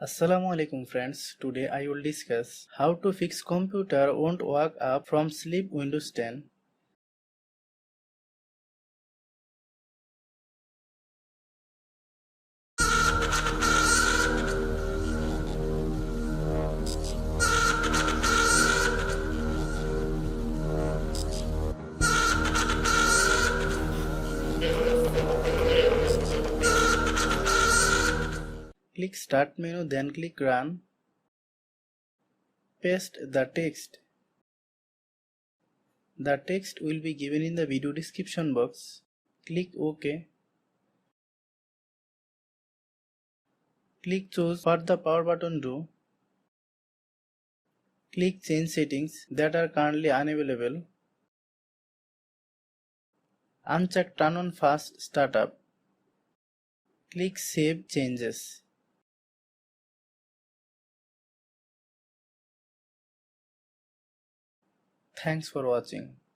Assalamu alaikum friends. Today I will discuss how to fix computer won't wake up from sleep Windows 10. Click Start menu, then click Run. Paste the text. The text will be given in the video description box. Click OK. Click Choose what the power button do. Click Change settings that are currently unavailable. Uncheck Turn on Fast Startup. Click Save Changes. Thanks for watching.